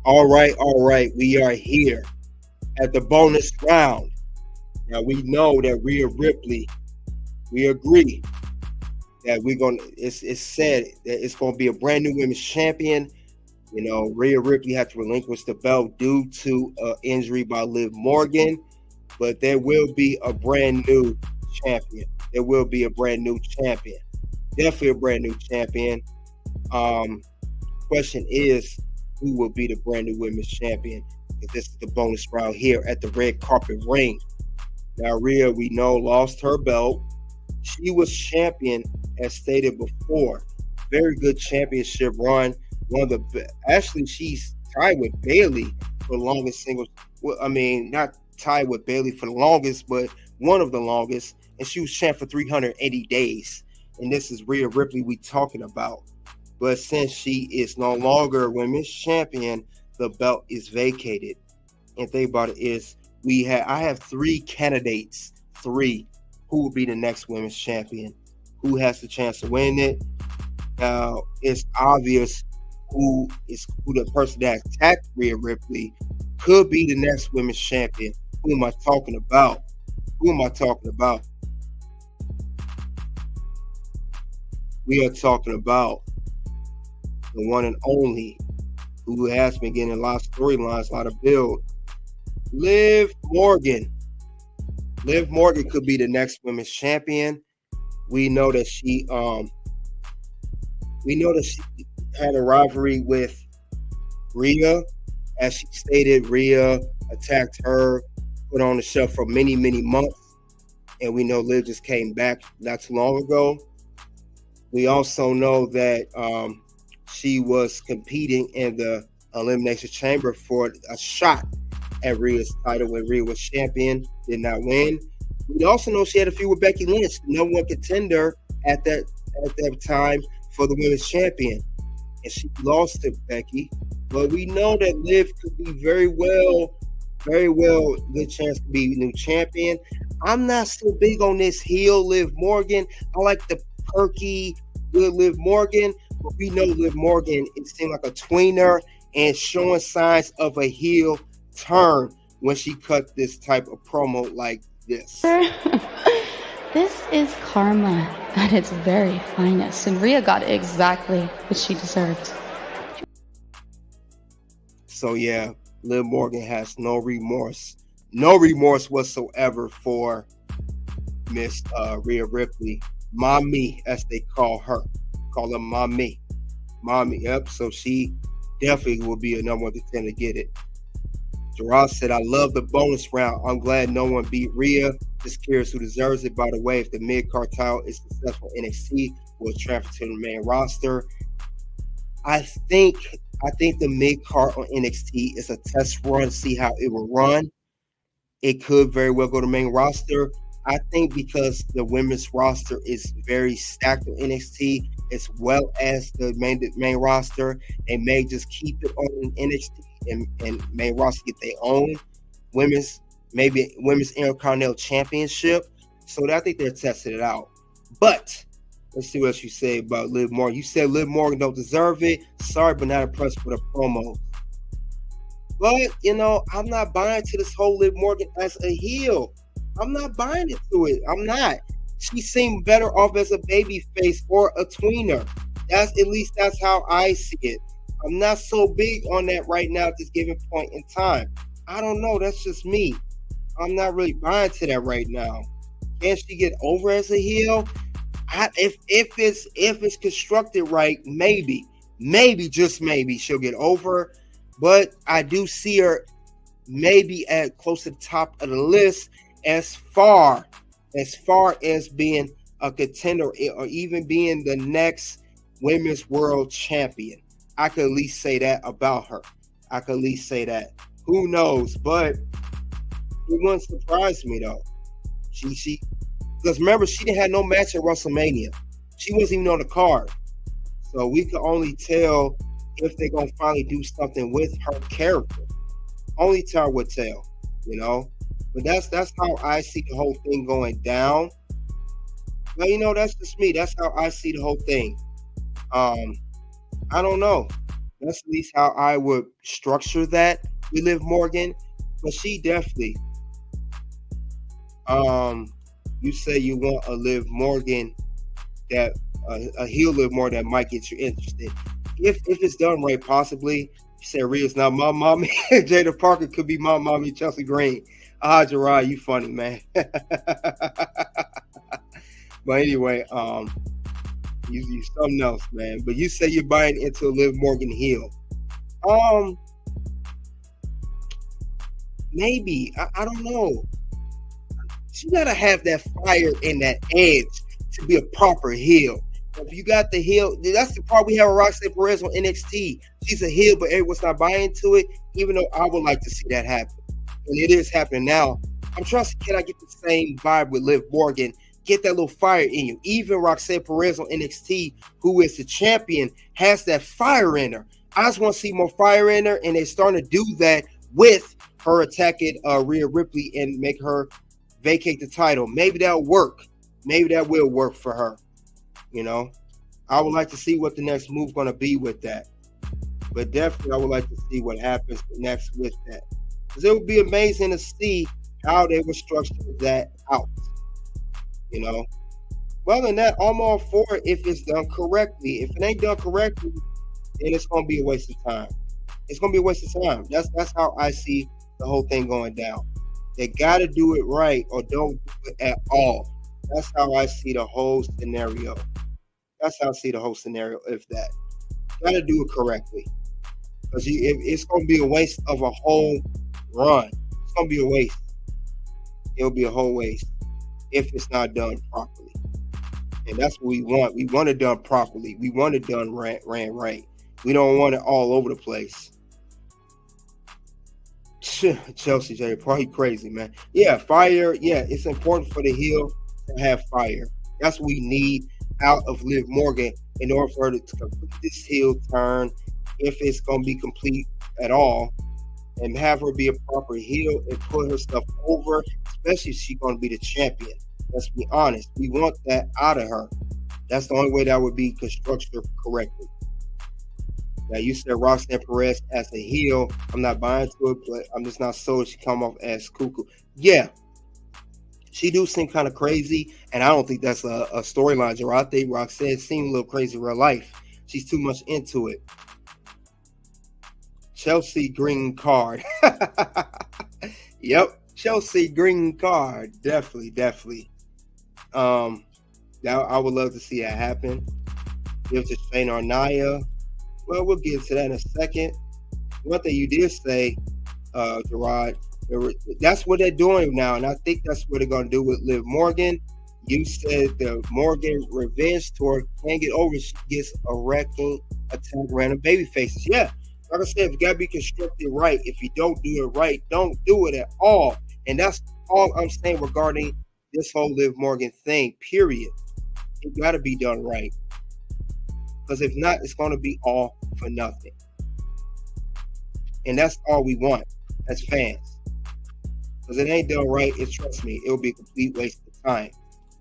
All right. We are here at the bonus round. Now we know that Rhea Ripley, we agree that we're gonna it's said that it's gonna be a brand new women's champion. You know, Rhea Ripley had to relinquish the belt due to an injury by Liv Morgan, but there will be a brand new champion. There will be a brand new champion. Definitely a brand new champion. Um, Question is, who will be the brand new women's champion? Because this is the bonus round here at the red carpet ring. Now, Rhea, we know, lost her belt. She was champion, as stated before. Very good championship run. One of the actually, she's tied with Bailey for the longest singles. Well, I mean, not tied with Bailey for the longest, but one of the longest. And she was champ for 380 days. And this is Rhea Ripley we talking about. But since she is no longer women's champion, the belt is vacated. And think about it is I have three candidates, who will be the next women's champion, who has the chance to win it. Now it's obvious who the person that attacked Rhea Ripley could be the next women's champion. Who am I talking about? Who am I talking about? We are talking about the one and only, who has been getting a lot of storylines, a lot of build. Liv Morgan. Liv Morgan could be the next women's champion. We know that she had a rivalry with Rhea. As she stated, Rhea attacked her, put on the shelf for many, many months. And we know Liv just came back not too long ago. We also know that she was competing in the Elimination Chamber for a shot at Rhea's title when Rhea was champion, did not win. We also know she had a feud with Becky Lynch, the number one contender at that time for the women's champion. And she lost to Becky. But we know that Liv could be very well, good chance to be new champion. I'm not so big on this heel Liv Morgan. I like the perky, good Liv Morgan. But we know Liv Morgan, it seemed like a tweener and showing signs of a heel turn when she cut this type of promo like this. This is karma at its very finest, and Rhea got exactly what she deserved. So yeah, Liv Morgan has no remorse whatsoever for Miss Rhea Ripley, Mommy, as they call her. Call her Mommy. Yep. So she definitely will be a number one contender to get it. Gerard said, I love the bonus round. I'm glad no one beat Rhea. Just curious who deserves it. By the way, if the mid-card title is successful, NXT will transfer to the main roster. I think the mid-card on NXT is a test run to see how it will run. It could very well go to main roster. I think because the women's roster is very stacked on NXT as well as the main roster, they may just keep it on NXT and main roster get their own women's Intercontinental Championship. So I think they're testing it out. But let's see what else you say about Liv Morgan. You said Liv Morgan don't deserve it. Sorry, but not impressed with the promo. But, I'm not buying to this whole Liv Morgan as a heel. I'm not buying into it. I'm not. She seemed better off as a baby face or a tweener. That's how I see it. I'm not so big on that right now at this given point in time. I don't know. That's just me. I'm not really buying to that right now. Can she get over as a heel? If it's constructed right, maybe just maybe she'll get over. But I do see her maybe at close to the top of the list as far as being a contender or even being the next women's world champion. I could at least say that about her. Who knows? But it wouldn't surprise me though. She because remember, she didn't have no match at WrestleMania. She wasn't even on the card. So we could only tell if they're gonna finally do something with her character. Only time would tell, But that's how I see the whole thing going down. But that's just me. That's how I see the whole thing. I don't know. That's at least how I would structure that with Liv Morgan. But she definitely, you say you want a Liv Morgan that a heel Liv Morgan that might get you interested. If it's done right, possibly. You said Rhea's not my mommy. Jada Parker could be my mommy. Chelsea Green. Gerard, you funny, man. But anyway, you something else, man. But you say you're buying into a Liv Morgan heel. Maybe. I don't know. She gotta have that fire and that edge to be a proper heel. If you got the heel, that's the part we have with Roxanne Perez on NXT. She's a heel, but everyone's not buying into it, even though I would like to see that happen. And it is happening now. I'm trying to see, can I get the same vibe with Liv Morgan? Get that little fire in you. Even Roxanne Perez on NXT, who is the champion, has that fire in her. I just want to see more fire in her, and they're starting to do that with her attacking Rhea Ripley and make her vacate the title. Maybe that'll work. Maybe that will work for her. You know, I would like to see what the next move going to be with that. But definitely, I would like to see what happens next with that. Because it would be amazing to see how they would structure that out. You know, well, than that, I'm all for it if it's done correctly. If it ain't done correctly, then it's going to be a waste of time. It's going to be a waste of time. That's how I see the whole thing going down. They got to do it right or don't do it at all. That's how I see the whole scenario. That's how I see the whole scenario. If that, got to do it correctly, because it's going to be a waste of a whole run. It's going to be a waste. It'll be a whole waste if it's not done properly. And that's what we want. We want it done properly. We want it done ran right. We don't want it all over the place. Chelsea J, probably crazy, man. Yeah, fire. Yeah, it's important for the heel to have fire. That's what we need out of Liv Morgan in order for her to complete this heel turn, if it's going to be complete at all, and have her be a proper heel and put her stuff over, especially if she's going to be the champion. Let's be honest. We want that out of her. That's the only way that would be constructed correctly. Now, you said Roxanne Perez as a heel. I'm not buying to it, but I'm just not sold she come off as cuckoo. Yeah, she do seem kind of crazy, and I don't think that's a storyline, Gerard. I think Roxanne seemed a little crazy in real life. She's too much into it. Chelsea green card. Yep, Chelsea green card. Definitely. Now I would love to see that happen. Give to Shane or Nia. Well, we'll get to that in a second. One thing you did say, Gerard, that's what they're doing now, and I think that's what they're going to do with Liv Morgan. You said the Morgan revenge tour can't get over. She gets a wrecking attack random baby faces. Yeah, like I said, you got to be constructed right. If you don't do it right, don't do it at all. And that's all I'm saying regarding this whole Liv Morgan thing, period. It got to be done right. Because if not, it's going to be all for nothing. And that's all we want as fans. Because it ain't done right, trust me, it'll be a complete waste of time.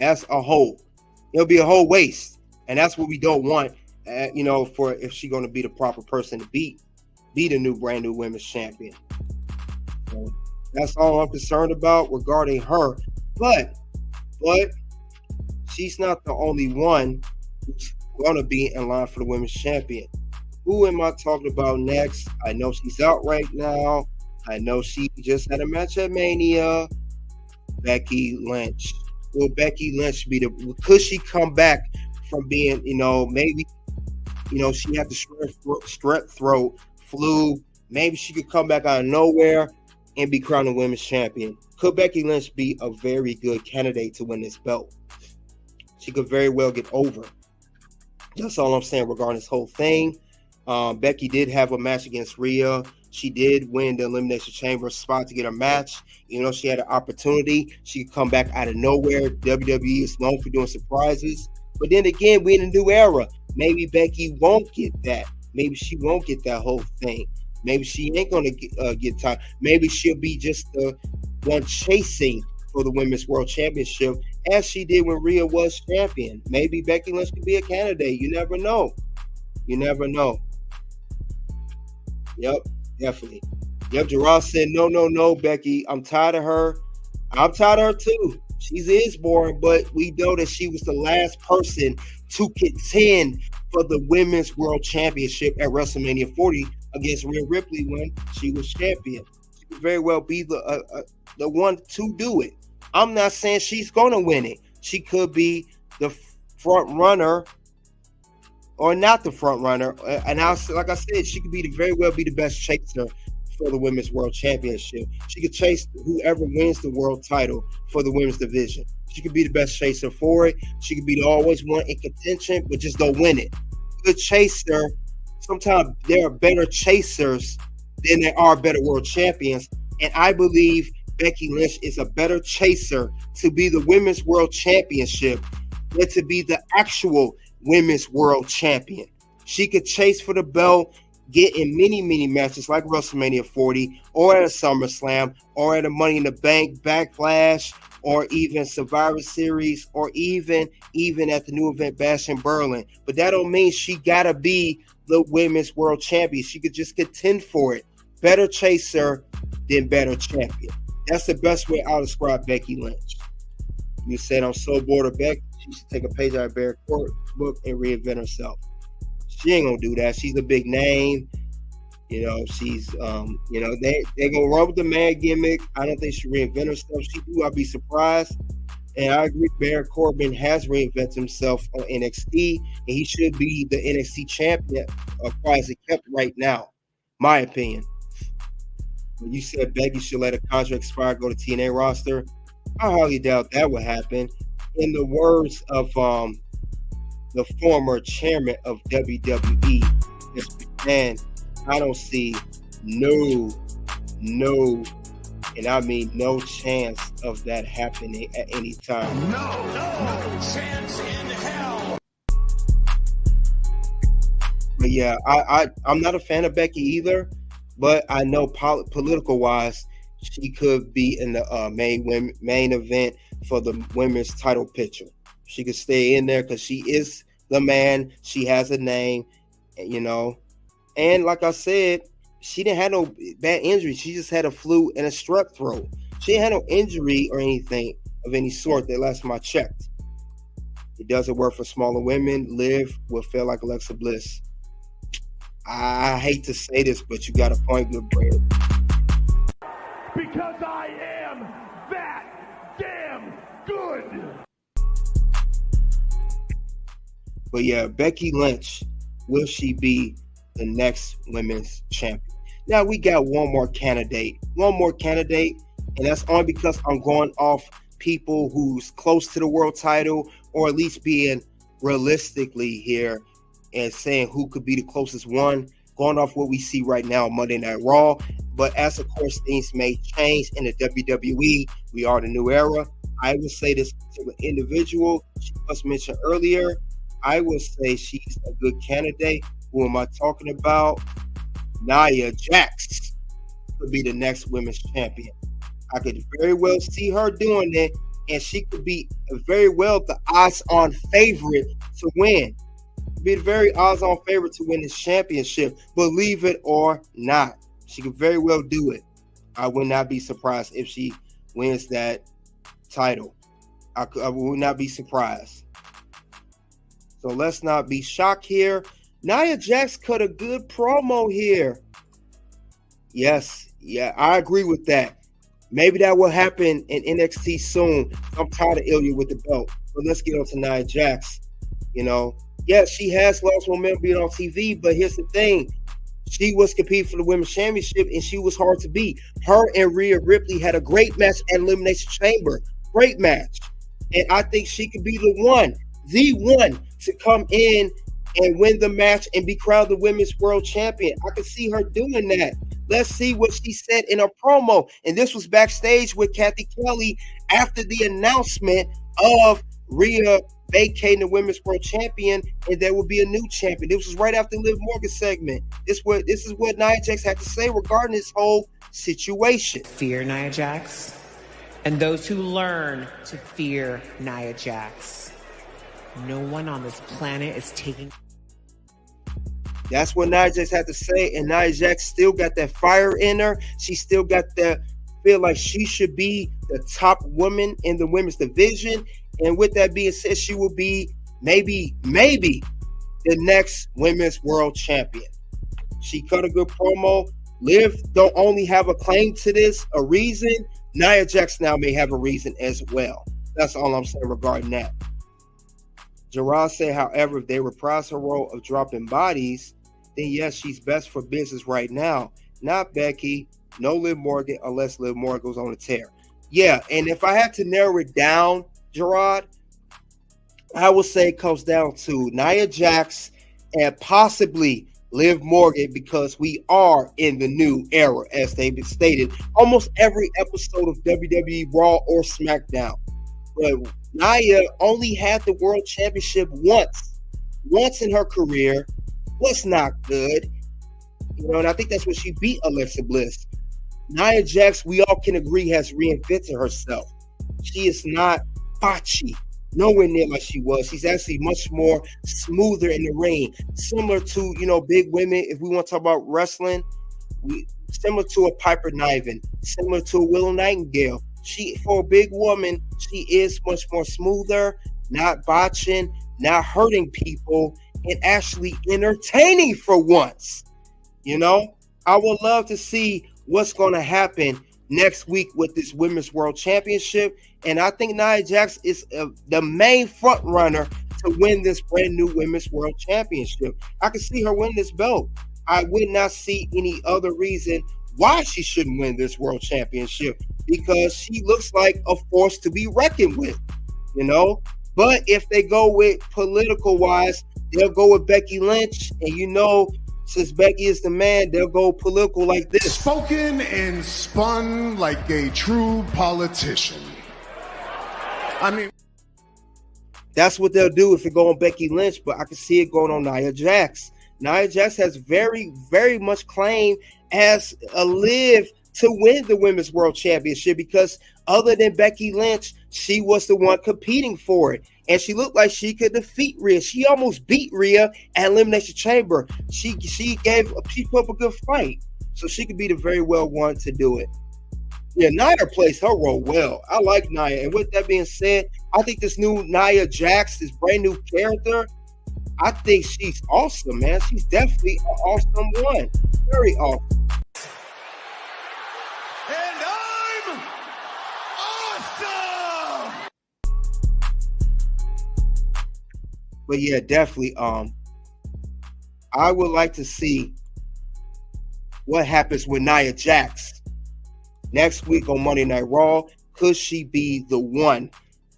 As a whole. It'll be a whole waste. And that's what we don't want, for if she's going to be the proper person to be the brand new women's champion. So that's all I'm concerned about regarding her. But she's not the only one who's going to be in line for the women's champion. Who am I talking about next? I know she's out right now. I know she just had a match at Mania. Becky Lynch. Will Becky Lynch could she come back from being, maybe, she had the strep throat, flu. Maybe she could come back out of nowhere and be crowned the women's champion. Could Becky Lynch be a very good candidate to win this belt? She could very well get over. That's all I'm saying regarding this whole thing. Becky did have a match against Rhea. She did win the Elimination Chamber spot to get a match. She had an opportunity. She could come back out of nowhere. WWE is known for doing surprises. But then again, we're in a new era. Maybe Becky won't get that. Maybe she won't get that whole thing. Maybe she ain't going to get tired. Maybe she'll be just the one chasing for the Women's World Championship as she did when Rhea was champion. Maybe Becky Lynch could be a candidate. You never know. Yep, definitely. Yep, Gerard said, no, Becky. I'm tired of her. I'm tired of her too. She is boring, but we know that she was the last person to contend for the Women's World Championship at WrestleMania 40 against Rhea Ripley when she was champion. She could very well be the one to do it. I'm not saying she's going to win it. She could be the front runner or not the front runner. And like I said, she could very well be the best chaser for the Women's World Championship. She could chase whoever wins the world title for the women's division. She could be the best chaser for it. She could be the always one in contention, but just don't win it. Good chaser. Sometimes there are better chasers than there are better world champions. And I believe Becky Lynch is a better chaser to be the Women's World Championship than to be the actual Women's World Champion. She could chase for the belt, get in many matches like WrestleMania 40 or at a SummerSlam or at a Money in the Bank, Backlash, or even Survivor Series, or even at the new event Bash in Berlin. But that don't mean she gotta be the Women's World Champion. She could just contend for it. Better chaser than better champion. That's the best way I'll describe Becky Lynch. You said I'm so bored of Becky. She should take a page out of Barry Court's book and reinvent herself. She ain't gonna do that. She's a big name. You know, she's they're gonna run with the man gimmick. I don't think she reinvent herself. She do, I'll be surprised. And I agree, Baron Corbin has reinvented himself on NXT, and he should be the NXT champion as far as it kept right now. My opinion. When you said Becky should let a contract expire, go to TNA roster, I highly doubt that would happen. In the words of the former chairman of WWE, and I don't see no, and I mean no chance of that happening at any time. No chance in hell. But yeah, I'm not a fan of Becky either, but I know political wise, she could be in the main event for the women's title picture. She could stay in there because she is the man. She has a name, you know. And like I said, she didn't have no bad injury. She just had a flu and a strep throat. She didn't have no injury or anything of any sort that last time I checked. It doesn't work for smaller women. Liv will feel like Alexa Bliss. I hate to say this, but you got a point, good brother. Because I am that damn good. But yeah, Becky Lynch, will she be the next women's champion? Now we got one more candidate, and that's only because I'm going off people who's close to the world title, or at least being realistically here and saying who could be the closest one, going off what we see right now on Monday Night Raw. But as of course things may change in the WWE, we are in a new era. I will say this particular individual, she was mentioned earlier, I will say she's a good candidate. Who am I talking about? Nia Jax could be the next women's champion. I could very well see her doing it, and she could be very well the odds-on favorite to win. Be the very odds-on favorite to win this championship, believe it or not. She could very well do it. I would not be surprised if she wins that title. I would not be surprised. So let's not be shocked here. Nia Jax cut a good promo here. Yes, yeah, I agree with that. Maybe that will happen in NXT soon. I'm tired of Ilya with the belt. But let's get on to Nia Jax. You know, yeah, she has lost momentum being on TV, but here's the thing. She was competing for the women's championship, and she was hard to beat. Her and Rhea Ripley had a great match at Elimination Chamber. Great match. And I think she could be the one to come in and win the match and be crowned the women's world champion. I could see her doing that. Let's see what she said in her promo. And this was backstage with Kathy Kelly after the announcement of Rhea vacating the women's world champion, and there will be a new champion. This was right after the Liv Morgan segment. This is what Nia Jax had to say regarding this whole situation. Fear Nia Jax, and those who learn to fear Nia Jax. No one on this planet is taking. That's what Nia Jax had to say, and Nia Jax still got that fire in her. She still got that feel like she should be the top woman in the women's division. And with that being said, she will be maybe the next women's world champion. She cut a good promo. Liv don't only have a claim to this, a reason. Nia Jax now may have a reason as well. That's all I'm saying regarding that. Gerard said, however, if they reprise her role of dropping bodies, then yes, she's best for business right now. Not Becky, no Liv Morgan, unless Liv Morgan goes on a tear. Yeah, and if I had to narrow it down, Gerard, I would say it comes down to Nia Jax and possibly Liv Morgan, because we are in the new era, as they've stated almost every episode of WWE Raw or SmackDown. But Nia only had the world championship once in her career. Was not good, and I think that's when she beat Alexa Bliss. Nia Jax, we all can agree, has reinvented herself. She is not botchy, nowhere near like she was. She's actually much more smoother in the ring, similar to big women. If we want to talk about wrestling, similar to a Piper Niven, similar to a Willow Nightingale. For a big woman, she is much more smoother, not botching, not hurting people, and actually entertaining for once. I would love to see what's going to happen next week with this Women's World Championship. And I think Nia Jax is the main front runner to win this brand new Women's World Championship. I can see her win this belt. I would not see any other reason why she shouldn't win this World Championship, because she looks like a force to be reckoned with, But if they go with political wise, they'll go with Becky Lynch. And since Becky is the man, they'll go political like this. Spoken and spun like a true politician. I mean, that's what they'll do if it go on Becky Lynch, but I can see it going on Nia Jax. Nia Jax has very, very much claim as a Liv to win the Women's World Championship, because other than Becky Lynch, she was the one competing for it. And she looked like she could defeat Rhea. She almost beat Rhea at Elimination Chamber. She put up a good fight. So she could be the very well one to do it. Yeah, Nia plays her role well. I like Nia. And with that being said, I think this new Nia Jax, this brand new character, I think she's awesome, man. She's definitely an awesome one. Very awesome. And I'm awesome! But yeah, definitely. I would like to see what happens with Nia Jax next week on Monday Night Raw. Could she be the one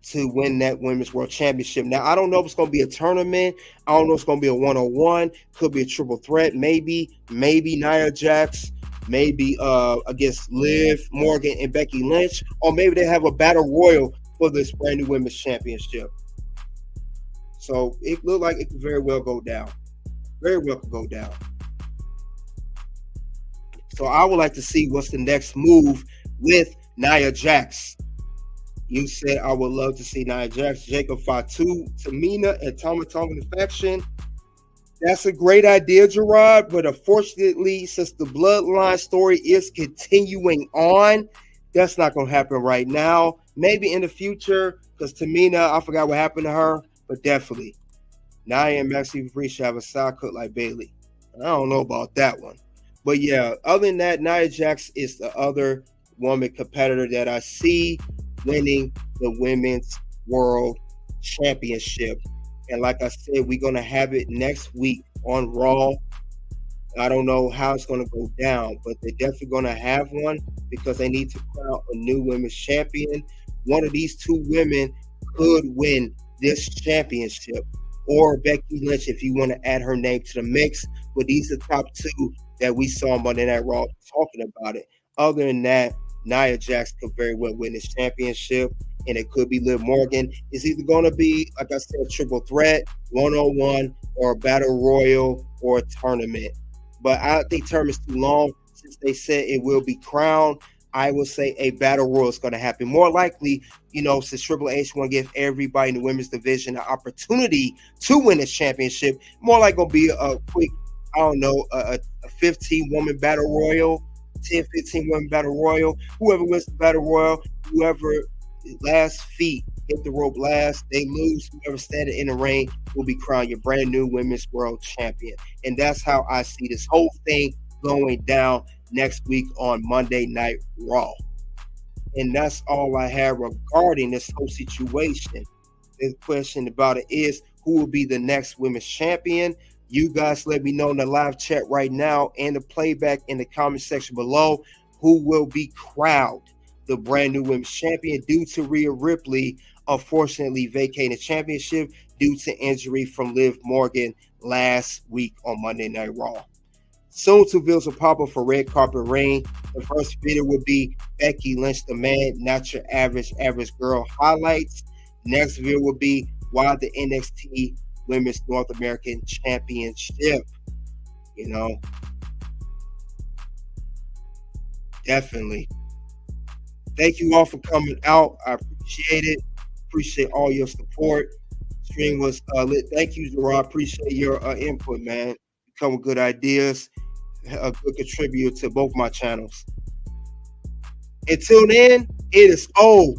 to win that Women's World Championship? Now, I don't know if it's going to be a tournament. I don't know if it's going to be a one-on-one. Could be a triple threat. Maybe Nia Jax. Maybe against Liv Morgan and Becky Lynch. Or maybe they have a battle royal for this brand new Women's Championship. So it looked like it could very well go down. Very well could go down. So I would like to see what's the next move with Nia Jax. You said I would love to see Nia Jax, Jacob Fatu, Tamina, and Tama Tonga faction. That's a great idea, Gerard. But unfortunately, since the bloodline story is continuing on, that's not going to happen right now. Maybe in the future, because Tamina, I forgot what happened to her, but definitely. Nia and Maxine Free should have a side cut like Bayley. I don't know about that one. But yeah, other than that, Nia Jax is the other woman competitor that I see winning the Women's World Championship. And like I said, we're going to have it next week on Raw. I don't know how it's going to go down, but they're definitely going to have one because they need to crown a new women's champion. One of these two women could win this championship, or Becky Lynch if you want to add her name to the mix. But these are the top two that we saw on Monday Night Raw talking about it. Other than that, Nia Jax could very well win this championship, and it could be Liv Morgan. It's either going to be, like I said, a triple threat, one-on-one, or a battle royal, or a tournament. But I think tournament's too long. Since they said it will be crowned, I will say a battle royal is going to happen. More likely, since Triple H want to give everybody in the women's division an opportunity to win this championship, more like going to be a quick I don't know, a 15-woman battle royal, 10, 15 women battle royal. Whoever wins the battle royal, whoever last feet hit the rope last, they lose. Whoever standing in the ring will be crowned your brand new women's world champion. And that's how I see this whole thing going down next week on Monday Night Raw. And that's all I have regarding this whole situation. The question about it is, who will be the next women's champion? You guys let me know in the live chat right now and the playback in the comment section below who will be crowned the brand new women's champion due to Rhea Ripley unfortunately vacating the championship due to injury from Liv Morgan last week on Monday Night Raw. Soon to reveals will pop up for Red Carpet Ring. The first video will be Becky Lynch, the man, not your average girl highlights. Next video will be why the NXT Women's North American Championship. You know, definitely. Thank you all for coming out. I appreciate it. Appreciate all your support. Stream was lit. Thank you, Gerard. Appreciate your input, man. You come with good ideas. A good contributor to both my channels. Until then, it is OUT.